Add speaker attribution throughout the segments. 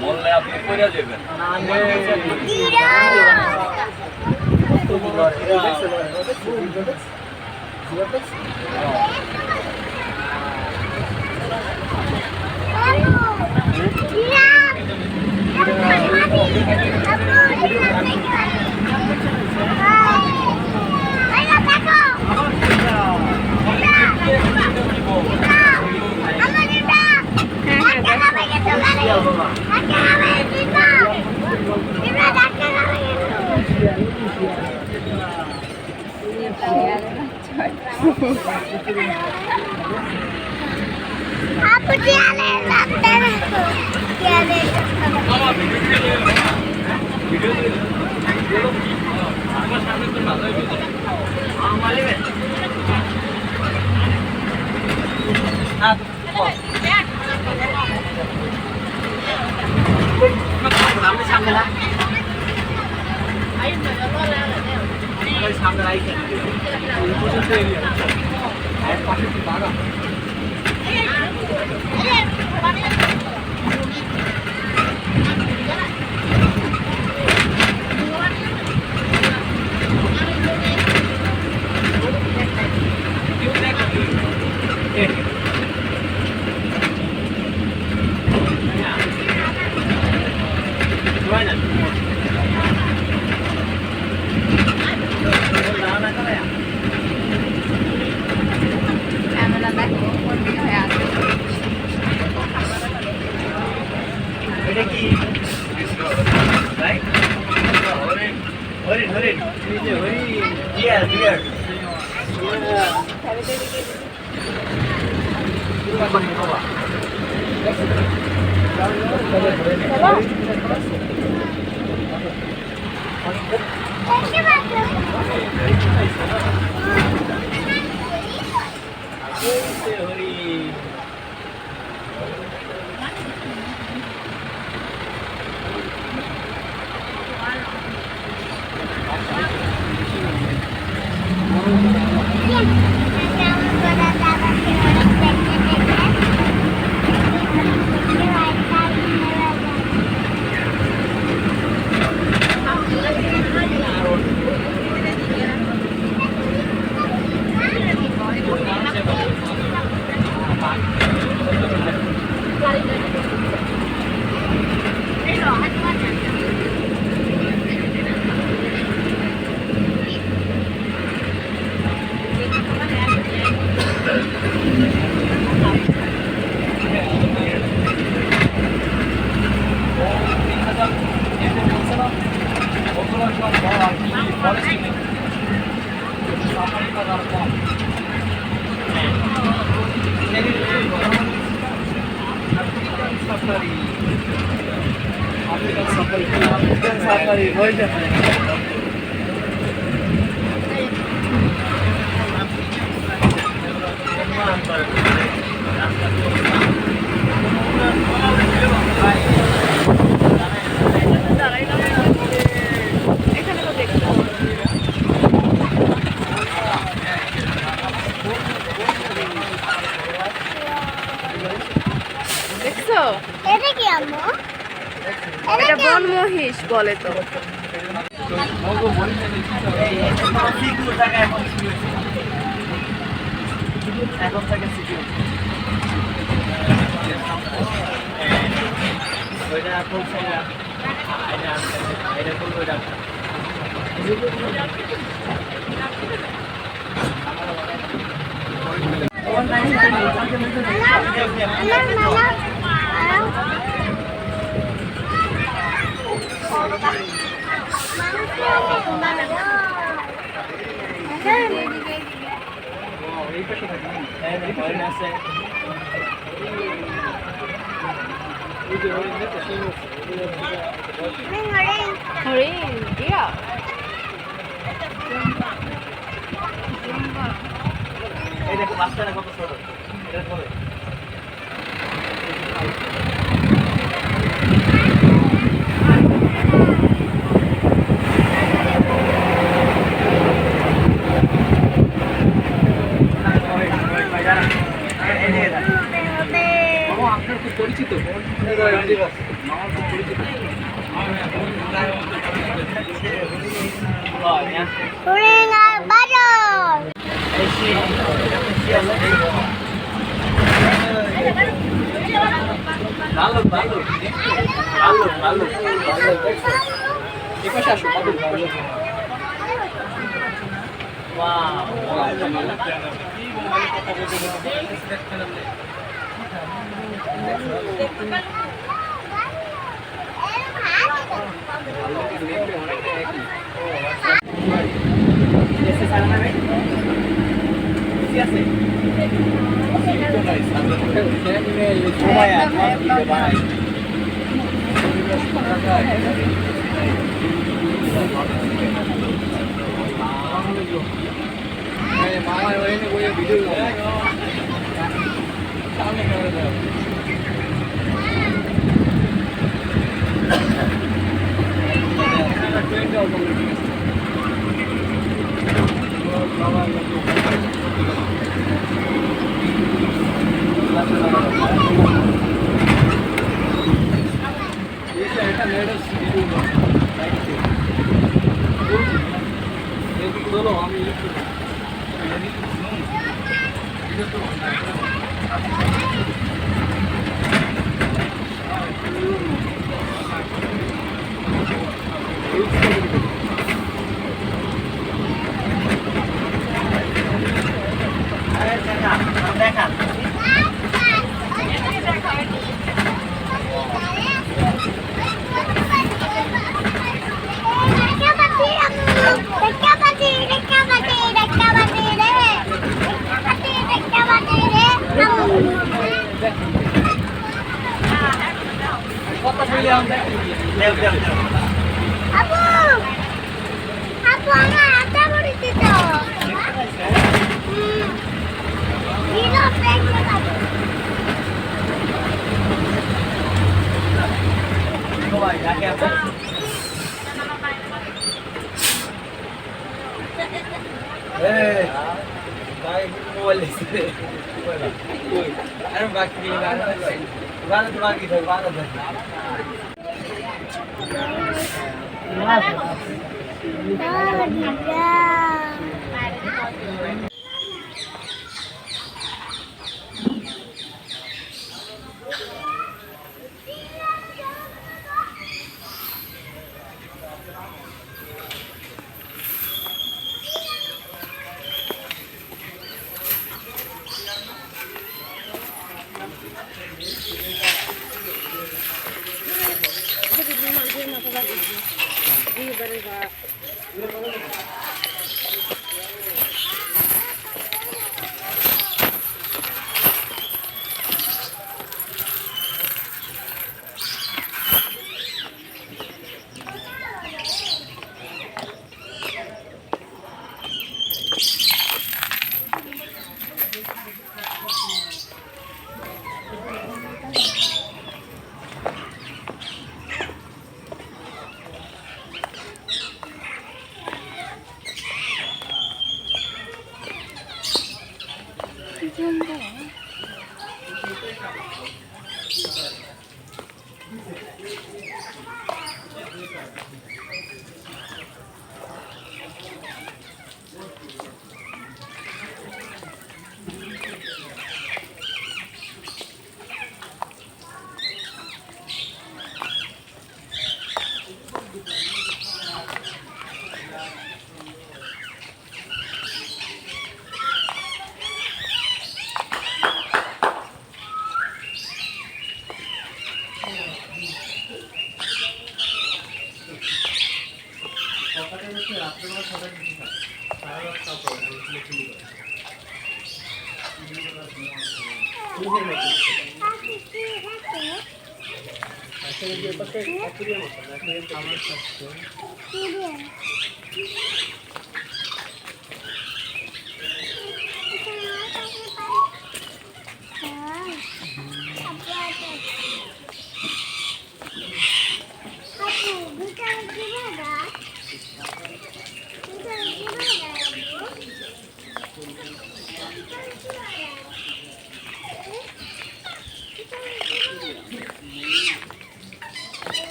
Speaker 1: বললে আপনি কইরা যাবেন
Speaker 2: Apa dia letak dia
Speaker 3: মহিষ বলে তো
Speaker 4: এখন থেকে সিকিউর ওইটা খুলছে না এটা খুলবে ওইটা
Speaker 3: হরিণ দিয়া
Speaker 4: এই দেখো বাচ্চারা কত ছোট এটা ধরে nha.
Speaker 2: Huyền ở ba rồi.
Speaker 4: Đây xì.
Speaker 1: Baluk, baluk. Baluk, baluk. Di pa siya, baluk, baluk.
Speaker 4: Wow. Ese sana ven. Sí hace.
Speaker 2: Aku nggak ada di situ. Ini apa?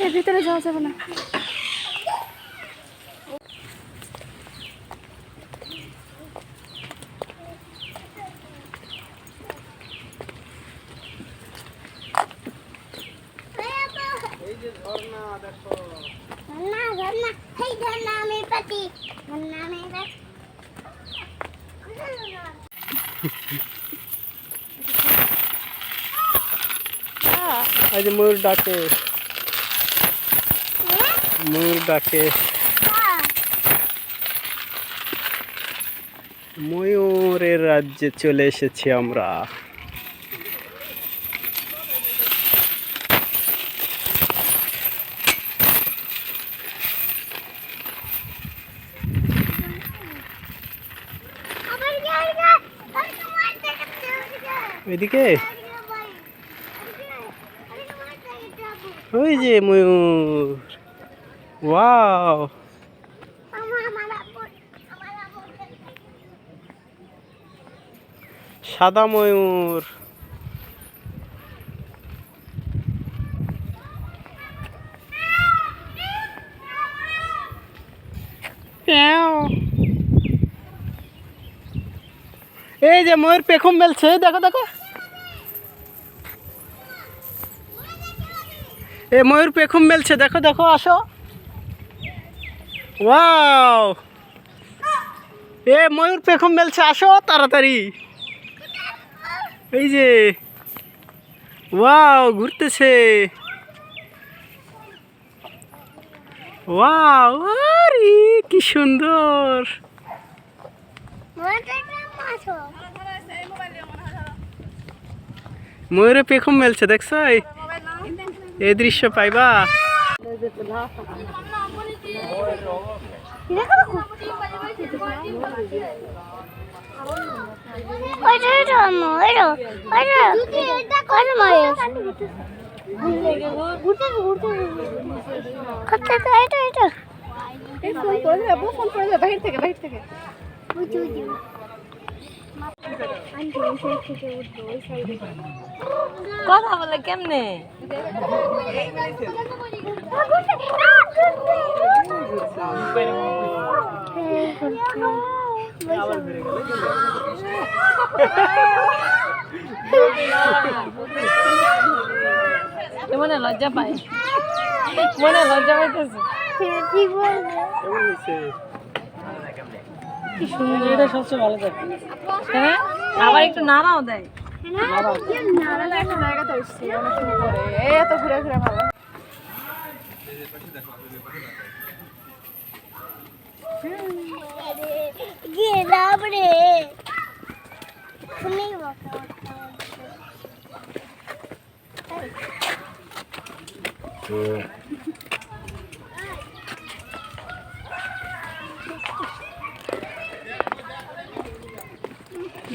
Speaker 3: এর ভিতরে যাওয়া যাবে না।
Speaker 2: ঝর্ণা ঝর্ণা এই ঝর্ণা আমি পাতি ঝর্ণা আমি পাতি
Speaker 1: এই যে ময়ূর ডাকে, ময়ূর ডাকে, ময়ূরের রাজ্যে চলে এসেছি আমরা।
Speaker 2: আবার
Speaker 1: এদিকে ওই যে ময়ূর, ওয়াও, সাদা ময়ূর। এই যে ময়ূর পেখম মেলছে, দেখো দেখো, এ ময়ূর পেখম মেলছে, দেখো দেখো, আসো, ওয়াও, এ ময়ূর পেখম মেলছে, আসো তাড়াতাড়ি, এই যে, ওয়াও, ঘুরতেছে, ওয়াও, আরে কি সুন্দর, ময়ূরে পেখম মেলছে, দেখছো এই দৃশ্য পাইবা।
Speaker 3: বাহির থেকে বাহির থেকে কথা বলে কেমনে? মনে লজ্জা পায়, মনে লজ্জা পাইতেছে।
Speaker 1: এটা সবচেয়ে ভালো থাকে,
Speaker 3: হ্যাঁ আবার একটু নাড়াও দেয়। এত ঘুরে ঘুরে ভালো
Speaker 2: গেলাম রে শুনি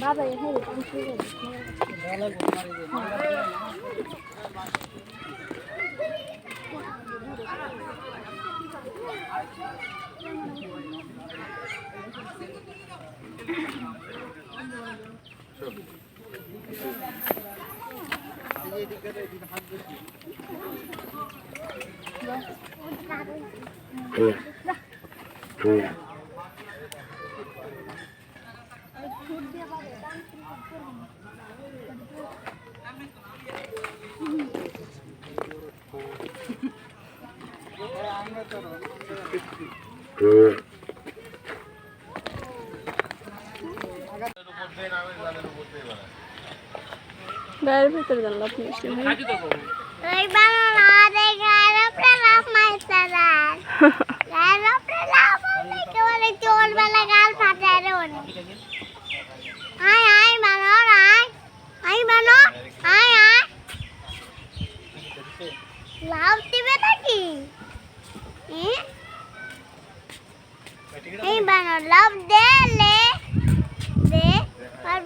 Speaker 2: বাবা এখানে
Speaker 3: গায়ের ভিতরে জানলা police
Speaker 2: Ay, vamos a dejar a la maestra. La le chol bala gal phatare one. Ai banor ai. Ai banor. Ai. Lav dibe naki? Ai banor lav de le. De और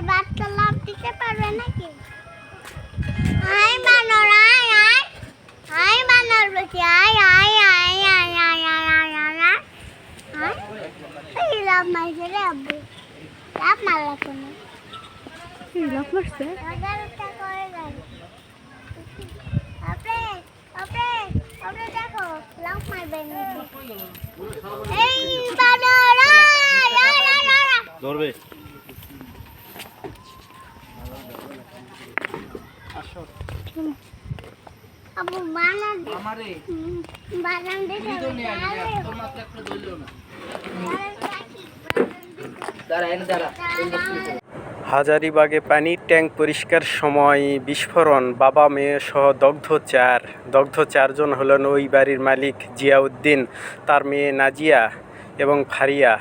Speaker 2: बात तो लाभ दिखे पारबे नाकी? आई बानर आई बानर बची आई लाभ मारছে রে আব্বু লাভ মারলা কোন
Speaker 3: লাভ মারছে
Speaker 2: হাজার টাকা করে গাড়ি আপনি ওটা দেখো লাভ মারবে এই বানরা
Speaker 1: ধরবে
Speaker 2: আবু বানর বানর দেখে
Speaker 1: হাজারীবাগে পানির ট্যাঙ্ক পরিষ্কার সময় বিস্ফোরণ, বাবা মেয়ে সহ দগ্ধ চারজন হলেন ওই বাড়ির মালিক জিয়াউদ্দিন, তার মেয়ে নাজিয়া এবং ফারিয়া।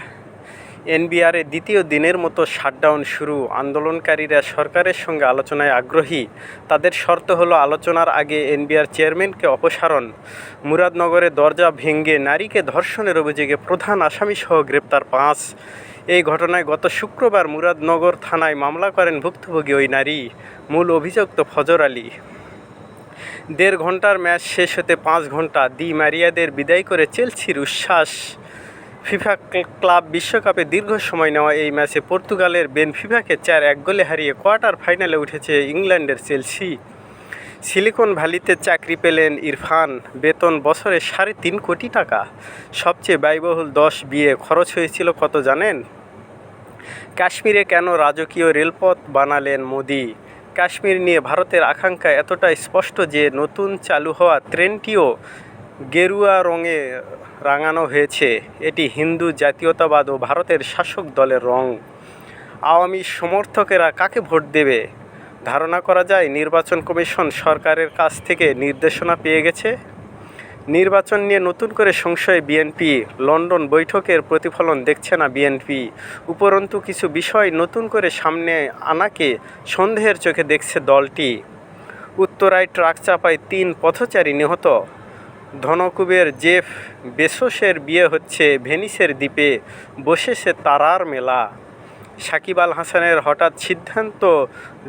Speaker 1: এনবিআরের দ্বিতীয় দিনের মতো শাটডাউন শুরু। আন্দোলনকারীরা সরকারের সঙ্গে আলোচনায় আগ্রহী। তাদের শর্ত হলো আলোচনার আগে এনবিআর চেয়ারম্যানকে অপসারণ। মুরাদনগরে দরজা ভেঙে নারীকে ধর্ষণের অভিযোগে প্রধান আসামিসহ গ্রেপ্তার 5। এই ঘটনায় গত শুক্রবার মুরাদনগর থানায় মামলা করেন ভুক্তভোগী ওই নারী। মূল অভিযুক্ত ফজর আলী। 1.5 ঘন্টার ম্যাচ শেষ হতে 5 ঘন্টা। দি মারিয়াদের বিদায় করে চেলসির উচ্ছ্বাস। ফিফা ক্লাব বিশ্বকাপে দীর্ঘ সময় নেওয়া এই ম্যাচে পর্তুগালের বেনফিকাকে 4-1 গোলে হারিয়ে কোয়ার্টার ফাইনালে উঠেছে ইংল্যান্ডের চেলসি। সিলিকন ভ্যালিতে চাকরি পেলেন ইরফান, বেতন বছরে 3.5 কোটি টাকা। সবচেয়ে ব্যয়বহুল 10 বিয়ে খরচ হয়েছিল কত জানেন? কাশ্মীরে কেন রাজকীয় রেলপথ বানালেন মোদি? কাশ্মীর নিয়ে ভারতের আকাঙ্ক্ষা এতটাই স্পষ্ট যে নতুন চালু হওয়া ট্রেনটিও গেরুয়া রঙে রাঙানো হয়েছে। এটি হিন্দু জাতীয়তাবাদ ও ভারতের শাসক দলের রং। আওয়ামী সমর্থকেরা কাকে ভোট দেবে? ধারণা করা যায় নির্বাচন কমিশন সরকারের কাছ থেকে নির্দেশনা পেয়ে গেছে। নির্বাচন নিয়ে নতুন করে সংশয় বিএনপি। লন্ডন বৈঠকের প্রতিফলন দেখছে না বিএনপি। উপরন্তু কিছু বিষয় নতুন করে সামনে আনাকে সন্দেহের চোখে দেখছে দলটি। উত্তরায় ট্রাক চাপায় 3 পথচারী নিহত। ধনকুবের জেফ বেসোসের বিয়ে হচ্ছে ভেনিসের দ্বীপে, বসেছে তারার মেলা। সাকিব আল হাসানের হঠাৎ সিদ্ধান্ত,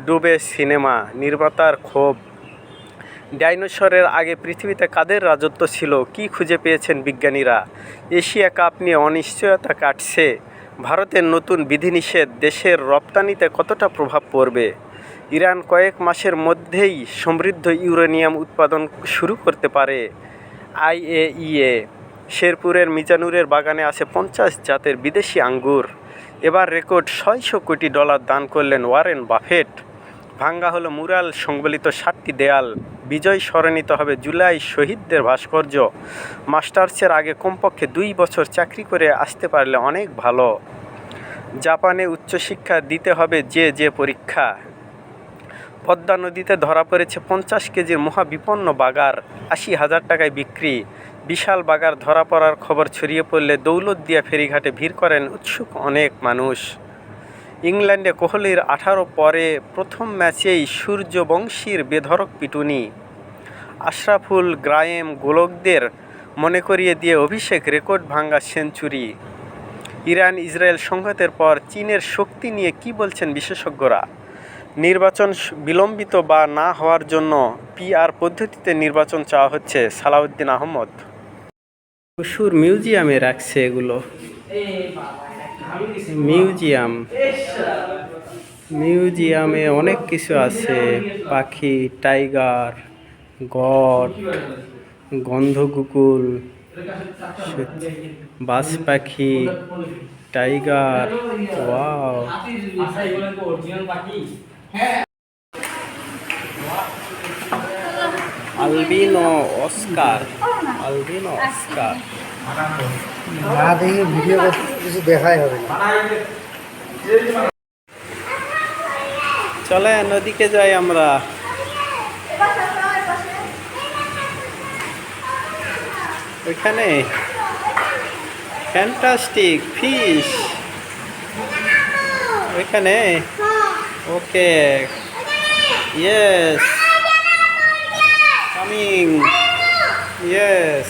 Speaker 1: ডুবে সিনেমা। নির্মাতার ক্ষোভ। ডাইনোসরের আগে পৃথিবীতে কাদের রাজত্ব ছিল, কি খুঁজে পেয়েছেন বিজ্ঞানীরা? এশিয়া কাপ নিয়ে অনিশ্চয়তা কাটছে। ভারতের নতুন বিধিনিষেধ দেশের রপ্তানিতে কতটা প্রভাব পড়বে? ইরান কয়েক মাসের মধ্যেই সমৃদ্ধ ইউরেনিয়াম উৎপাদন শুরু করতে পারে। IAEA। শেরপুরের মিজানুরের বাগানে আছে 50 জাতের বিদেশি আঙ্গুর। এবার রেকর্ড $600 কোটি দান করলেন ওয়ারেন বাফেট। ভাঙ্গা হলো মুরাল সংবলিত 7টি দেয়াল। বিজয় স্মরণিত হবে জুলাই শহীদদের ভাস্কর্য। মাস্টার্সের আগে কমপক্ষে 2 বছর চাকরি করে আসতে পারলে অনেক ভালো। জাপানে উচ্চশিক্ষা দিতে হবে যে পরীক্ষা। পদ্মা নদীতে ধরা পড়েছে 50 কেজির মহাবিপন্ন বাগার, 80,000 টাকায় বিক্রি। বিশাল বাগার ধরা পড়ার খবর ছড়িয়ে পড়লে দৌলতদিয়া ফেরিঘাটে ভিড় করেন উৎসুক অনেক মানুষ। ইংল্যান্ডে কোহলির 18 পরে প্রথম ম্যাচেই সূর্যবংশীর বেধড়ক পিটুনি। আশরাফুল গ্রায়েম গোলকদের মনে করিয়ে দিয়ে অভিষেক রেকর্ড ভাঙ্গা সেঞ্চুরি। ইরান ইসরায়েল সংঘাতের পর চীনের শক্তি নিয়ে কি বলছেন বিশেষজ্ঞরা? নির্বাচন বিলম্বিত বা না হওয়ার জন্য PR পদ্ধতিতে নির্বাচন চাওয়া হচ্ছে, সালাউদ্দিন আহমদ। পশুর মিউজিয়ামে রাখছে এগুলো। মিউজিয়ামে অনেক কিছু আছে। পাখি, টাইগার, গট, গন্ধকুকুর, বাজ পাখি, টাইগার। ওয়াও। Albino Oscar.
Speaker 5: না দেখে ভিডিও কিছু দেখাই হবে না।
Speaker 1: চলে নদীকে যাই আমরা। ওইখানে ফ্যান্টাস্টিক ফিশ। ওইখানে ওকে, ইয়েস, কামিং, ইয়েস।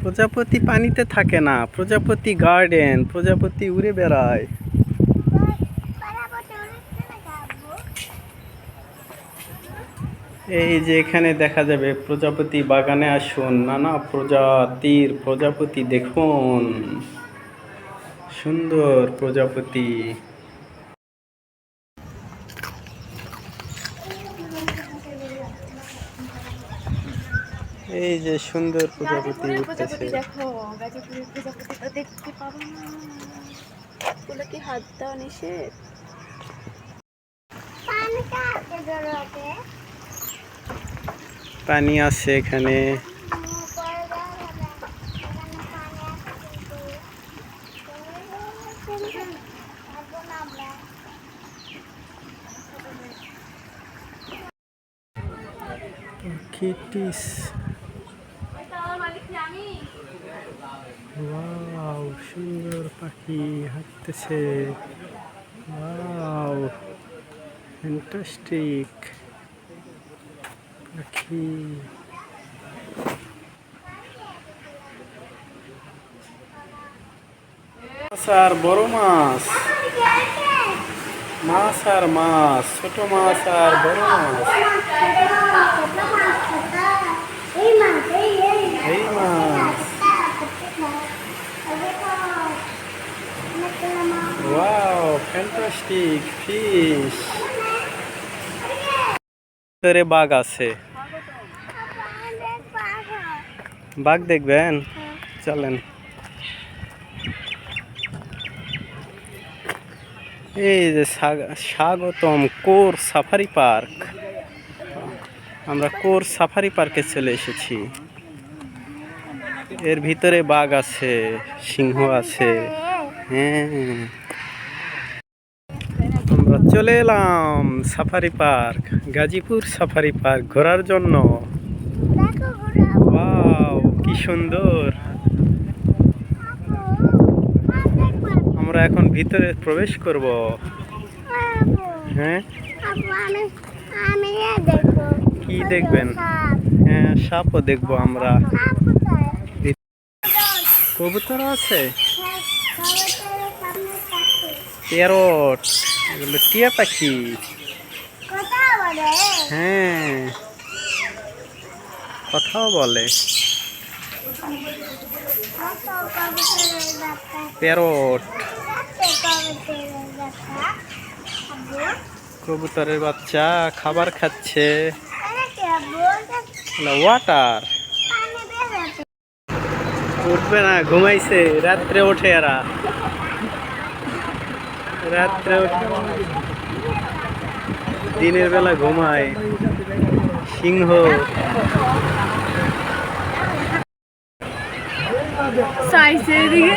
Speaker 1: প্রজাপতি পানিতে থাকে না, প্রজাপতি গার্ডেন, প্রজাপতি উড়ে বেড়ায়। এই যে এখানে দেখা যাবে প্রজাপতি বাগানে আসুন, নানা প্রজাতির প্রজাপতি দেখুন, সুন্দর প্রজাপতি। এই যে সুন্দর প্রজাপতি উঠতেছে।
Speaker 3: দেখো গাজীপুরের প্রজাপতি তো দেখতে পাবো না, ওগুলো কি হাত দেওয়া নিষেধ?
Speaker 2: পানিটা আছে জলতে
Speaker 1: পানি আছে এখানে। কিটিস, ওয়াও সুন্দর পাখি হাঁটতেছে। ওয়াও ফ্যান্টাস্টিক পাখি। মাছ আর বড় মাছ, মাছ আর মাছ, ছোট মাছ আর বড় মাছ। এই মাছ, ওয়াও ফ্যান্টাস্টিক ফিশ। ভিতরে বাঘ আছে। বাঘ দেখবেন, চলেন। এই যে স্বাগতম কোর সাফারি পার্ক। আমরা কোর সাফারি পার্কে চলে এসেছি। এর ভিতরে বাঘ আছে, সিংহ আছে। হ্যাঁ, আমরা চলে এলাম safari park, Gazipur safari park ঘোরার জন্য। ওয়াও কি সুন্দর। আমরা এখন ভিতরে প্রবেশ করব। হ্যাঁ, কি দেখবেন? হ্যাঁ, সাপও দেখবো আমরা। কবুতর আছে, প্যারট, এগুলো টিয়া পাখি। হ্যাঁ, কথাও বলে। প্যারট, কবুতরের বাচ্চা খাবার খাচ্ছে। ওয়াটার উঠবে না, ঘুমাইছে। রাত্রে ওঠে এরা, রাত্রে ওঠে, দিনের বেলা ঘুমায়। সিংহ,
Speaker 3: চাইছে এদিকে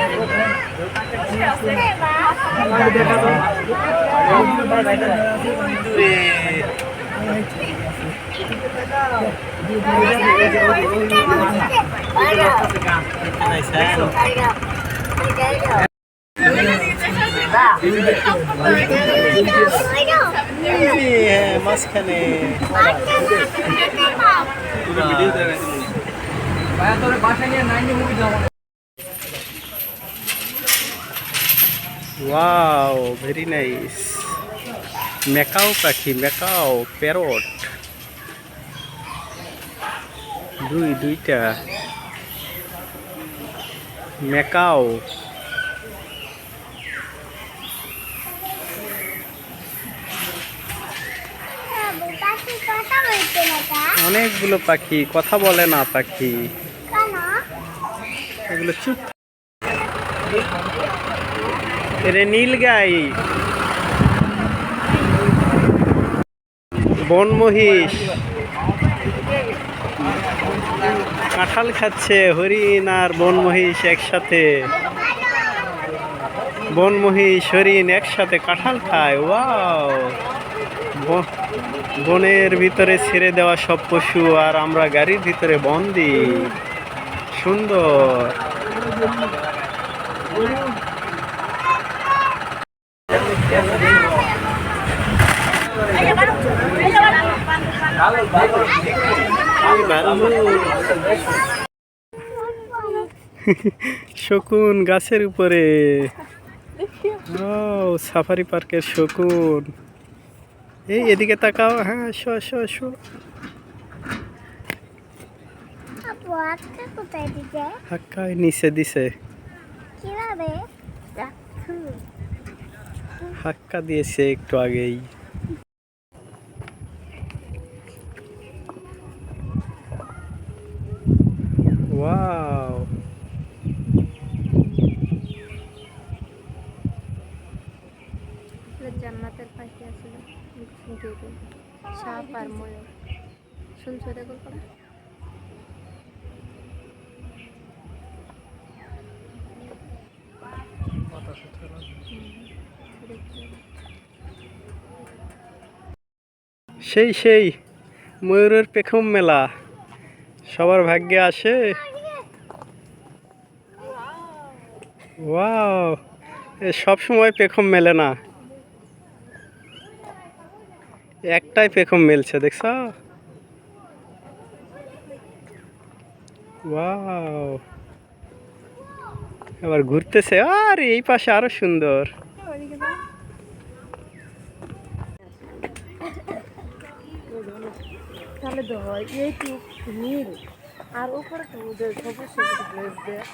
Speaker 1: মাঝখানে ওয়াও ভেরি নাইস। মেকাও পাখি, মেকাও প্যারট, দুইটা মেকাও। অনেকগুলো পাখি, কথা বলে না পাখি এগুলো। চুপ, এরে নীলগাই, বন মহিষ কাঁঠাল খাচ্ছে। হরিণ আর বন মহিষ একসাথে, বন মহিষ হরিণ একসাথে কাঁঠাল খায়। ওয়াও, বনের ভিতরে ছেড়ে দেওয়া সব পশু, আর আমরা গাড়ির ভিতরে বন্দি। সুন্দর। শকুন গাছের উপরে। সাফারি পার্কের শকুন। এই এদিকে তাকাও। হ্যাঁ, শো। হাক্কায় নিচে দিছে, হাক্কা দিয়েছে একটু আগেই। ওয়াও,
Speaker 3: জান্নাতের পাখি আসলে সাপ আর ময়ূর শুনছো এটা গল্পটা?
Speaker 1: সেই সেই ময়ূরের পেখম মেলা সবার ভাগ্যে আসে। ওয়াও, সব সময় পেখম মেলে না, একটাই পেখম মেলছে, দেখছ? ওয়াও, এবার ঘুরতেছে। আর এই পাশে আরো সুন্দর।
Speaker 3: তাহলে ধর এইটু নীল আর উপরে তো ওদের সবুজ সবুজ ড্রেস দেয়।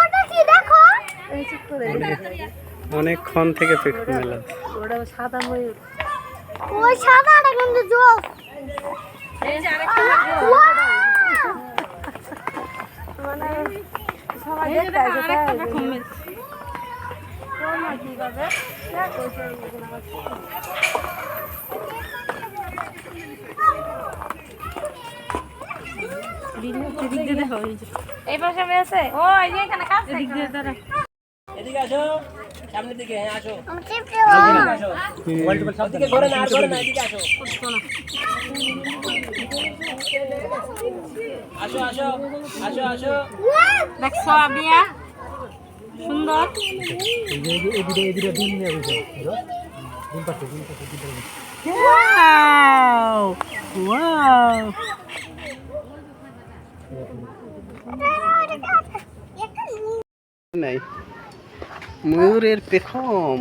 Speaker 2: ওটা কি দেখো?
Speaker 3: এই চুপ করে
Speaker 1: অনেকক্ষণ থেকে পেখম মেলা।
Speaker 3: ওটা সাদা ময়ূর।
Speaker 2: ওই সাদাটা কিন্তু জোস।
Speaker 3: মানে সবাই দেখতে আসে তাই কিভাবে এই পাশে আমি আছে ও এই যে এখানে কাছে এদিক দিয়ে দাঁড়া
Speaker 4: এদিকে আসো, সামনের দিকে, হ্যাঁ আসো।
Speaker 2: আমি চিপতে
Speaker 4: এদিকে আসো। ওদিকে ঘোরে না, আর ঘোরে না, এদিকে আসো। আসো আসো আসো আসো।
Speaker 3: দেখছো আবিয়া সুন্দর
Speaker 1: ওয়াও, ওয়াও, নাই ময়ূরের পেখম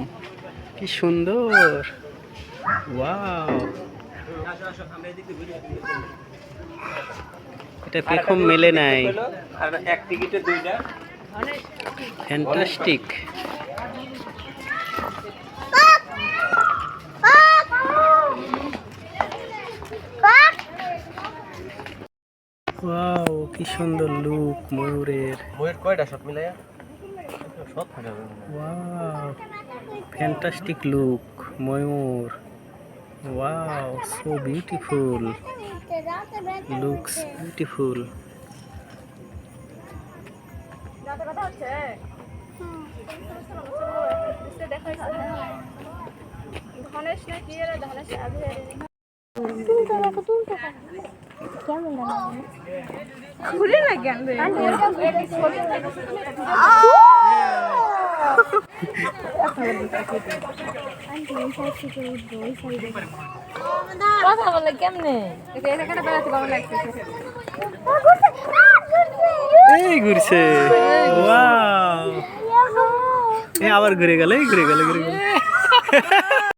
Speaker 1: কি সুন্দর। ওয়াও, এটা পেখম মেলে নাই।
Speaker 4: আর এক টিকিটে দুইটা।
Speaker 1: ফ্যান্টাস্টিক। ওয়াও, কি সুন্দর লুক ময়ূরের।
Speaker 4: ময়ূর কয়টা সব মিলাইয়া? সব থাকে।
Speaker 1: ওয়াও, ফ্যান্টাস্টিক লুক ময়ূর। Wow, so beautiful, looks beautiful.
Speaker 3: ঘুরে না কেন কথা বলে কেমনে এখানে বেড়াতে ভালো লাগছে
Speaker 1: এই ঘুরছে। ওয়াও, আবার ঘুরে গেল, ঘুরে গেল, ঘুরে গেল।